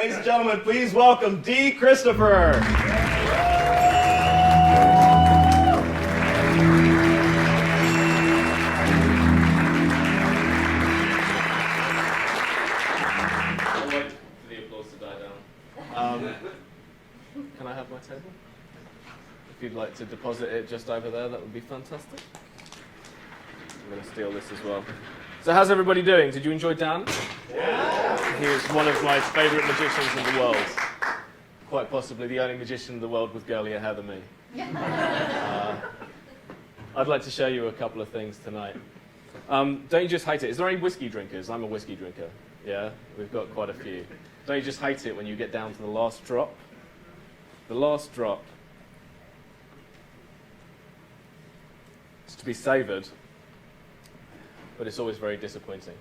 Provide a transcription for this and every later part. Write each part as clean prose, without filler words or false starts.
Ladies and gentlemen, please welcome D. Christopher. I'll wait for the applause to die down. Can I have my table? If you'd like to deposit it just over there, that would be fantastic. I'm going to steal this as well. So how's everybody doing? Did you enjoy Dan? Yeah. He is one of my favourite magicians in the world. Quite possibly the only magician in the world with girlier hair than me. I'd like to show you a couple of things tonight. Don't you just hate it? Is there any whiskey drinkers? I'm a whiskey drinker. Yeah, we've got quite a few. Don't you just hate it when you get down to the last drop? The last drop is to be savoured, but it's always very disappointing.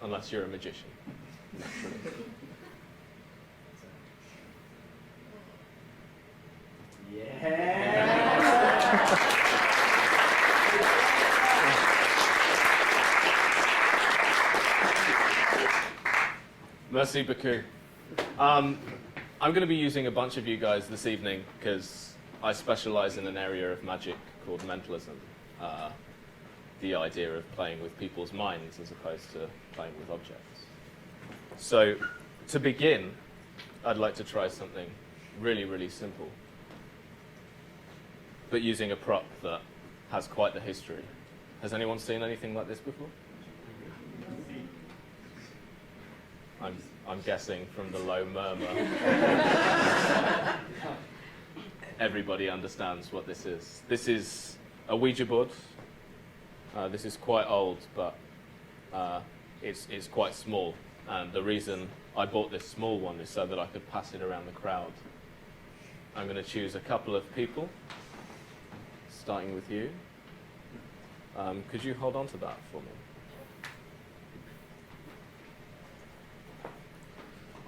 Unless you're a magician. Merci beaucoup. I'm going to be using a bunch of you guys this evening because I specialize in an area of magic called mentalism. The idea of playing with people's minds as opposed to playing with objects. So, to begin, I'd like to try something really, really simple, but using a prop that has quite the history. Has anyone seen anything like this before? I'm guessing from the low murmur. Everybody understands what this is. This is a Ouija board. This is quite old, but it's quite small. And the reason I bought this small one is so that I could pass it around the crowd. I'm going to choose a couple of people, starting with you. Could you hold on to that for me?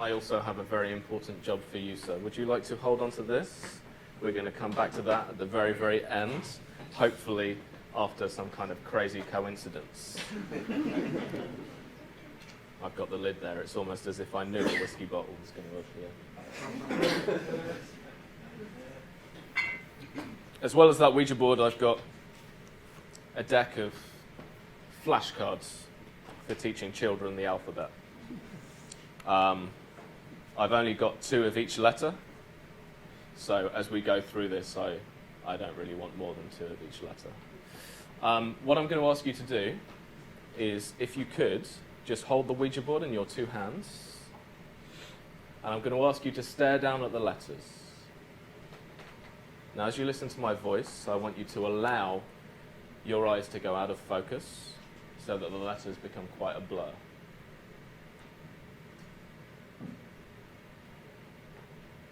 I also have a very important job for you, sir. Would you like to hold on to this? We're going to come back to that at the very, very end, hopefully after some kind of crazy coincidence. I've got the lid there. It's almost as if I knew a whiskey bottle was going to appear. As well as that Ouija board, I've got a deck of flashcards for teaching children the alphabet. I've only got 2 of each letter, so as we go through this, I don't really want more than 2 of each letter. What I'm going to ask you to do is, if you could, just hold the Ouija board in your 2 hands, and I'm going to ask you to stare down at the letters. Now, as you listen to my voice, I want you to allow your eyes to go out of focus so that the letters become quite a blur.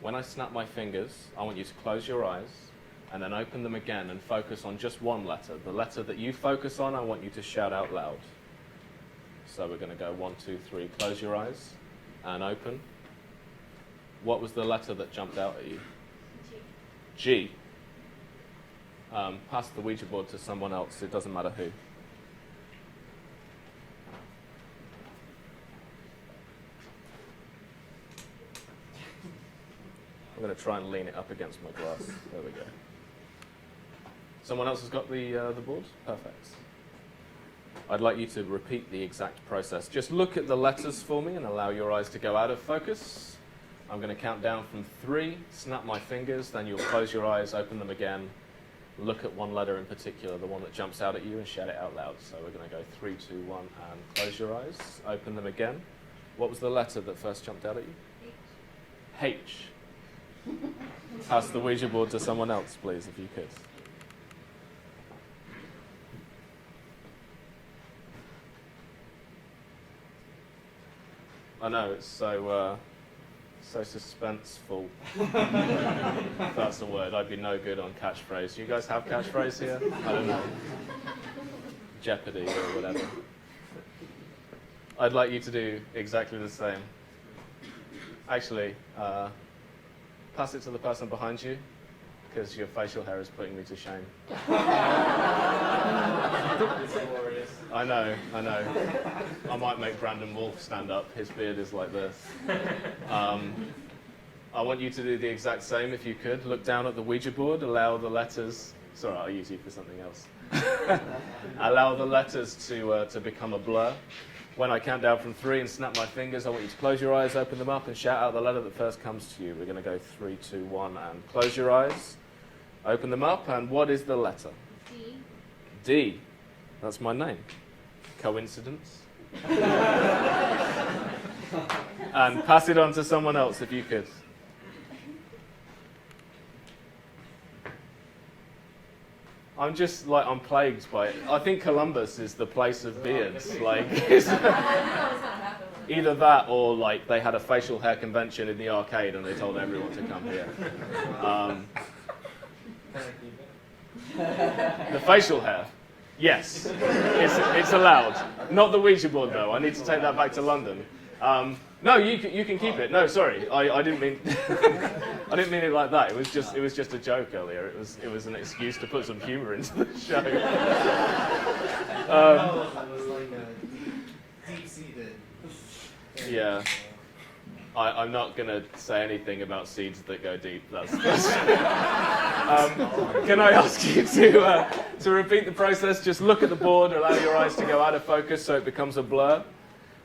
When I snap my fingers, I want you to close your eyes and then open them again and focus on just one letter. The letter that you focus on, I want you to shout out loud. So we're going to go 1, 2, 3. Close your eyes and open. What was the letter that jumped out at you? G. Pass the Ouija board to someone else. It doesn't matter who. I'm going to try and lean it up against my glass. There we go. Someone else has got the board? Perfect. I'd like you to repeat the exact process. Just look at the letters for me and allow your eyes to go out of focus. I'm going to count down from 3, snap my fingers, then you'll close your eyes, open them again, look at one letter in particular, the one that jumps out at you, and shout it out loud. So we're going to go 3, 2, 1, and close your eyes, open them again. What was the letter that first jumped out at you? H. H. Pass the Ouija board to someone else, please, if you could. I know, it's so suspenseful. If that's a word. I'd be no good on catchphrase. You guys have catchphrase here? I don't know. Jeopardy or whatever. I'd like you to do exactly the same. Actually, pass it to the person behind you, because your facial hair is putting me to shame. I know. I might make Brandon Wolf stand up. His beard is like this. I want you to do the exact same if you could. Look down at the Ouija board, allow the letters... Sorry, I'll use you for something else. Allow the letters to become a blur. When I count down from 3 and snap my fingers, I want you to close your eyes, open them up, and shout out the letter that first comes to you. We're going to go 3, 2, 1, and close your eyes, open them up, and what is the letter? D. D. That's my name. Coincidence? And pass it on to someone else if you could. I'm just like, I'm plagued by it. I think Columbus is the place of beards. Like, either that or like they had a facial hair convention in the arcade and they told everyone to come here. The facial hair, yes, it's allowed. Not the Ouija board though. I need to take that back to London. No, you can keep it. No, sorry, I didn't mean I didn't mean it like that. It was just a joke earlier. It was an excuse to put some humour into the show. It was like a deep-seated. Yeah. I'm not going to say anything about seeds that go deep. That's can I ask you to repeat the process? Just look at the board, allow your eyes to go out of focus so it becomes a blur.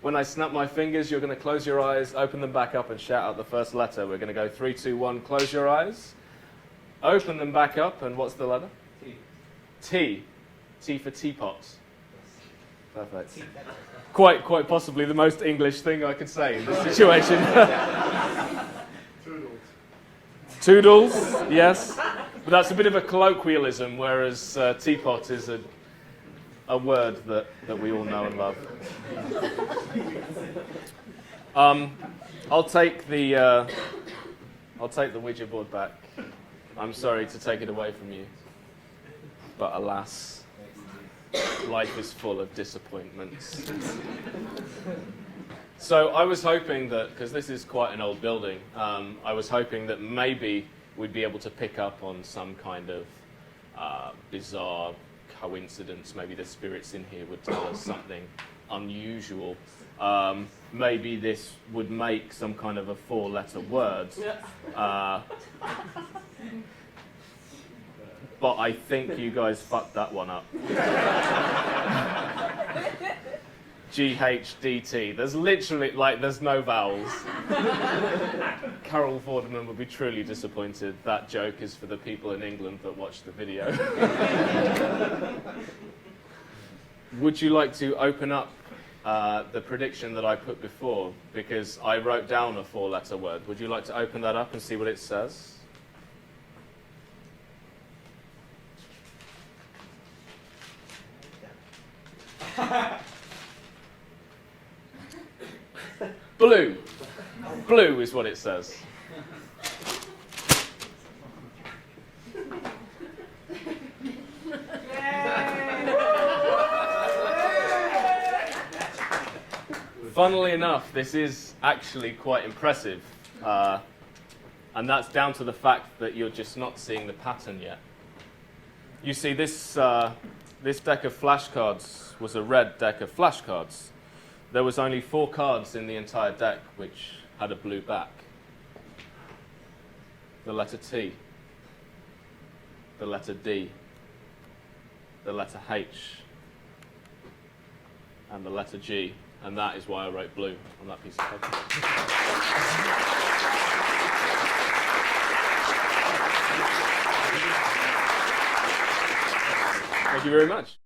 When I snap my fingers, you're going to close your eyes, open them back up, and shout out the first letter. We're going to go 3, 2, 1, close your eyes. Open them back up, and what's the letter? T. T. T for teapot. Perfect. Quite possibly the most English thing I could say in this situation. Toodles. Toodles, yes. But that's a bit of a colloquialism, whereas teapot is a word that we all know and love. I'll take the Ouija board back. I'm sorry to take it away from you, but alas, life is full of disappointments. So I was hoping that, because this is quite an old building, I was hoping that maybe we'd be able to pick up on some kind of bizarre coincidence. Maybe the spirits in here would tell us something unusual. Maybe this would make some kind of a 4-letter word. But I think you guys fucked that one up. GHDT. There's literally, there's no vowels. Carol Vorderman would be truly disappointed. That joke is for the people in England that watch the video. Would you like to open up the prediction that I put before? Because I wrote down a 4-letter word. Would you like to open that up and see what it says? Blue. Blue is what it says. Funnily enough, this is actually quite impressive. And that's down to the fact that you're just not seeing the pattern yet. You see, this deck of flashcards was a red deck of flashcards. There was only 4 cards in the entire deck which had a blue back. The letter T, the letter D, the letter H, and the letter G. And that is why I wrote blue on that piece of paper. Thank you very much.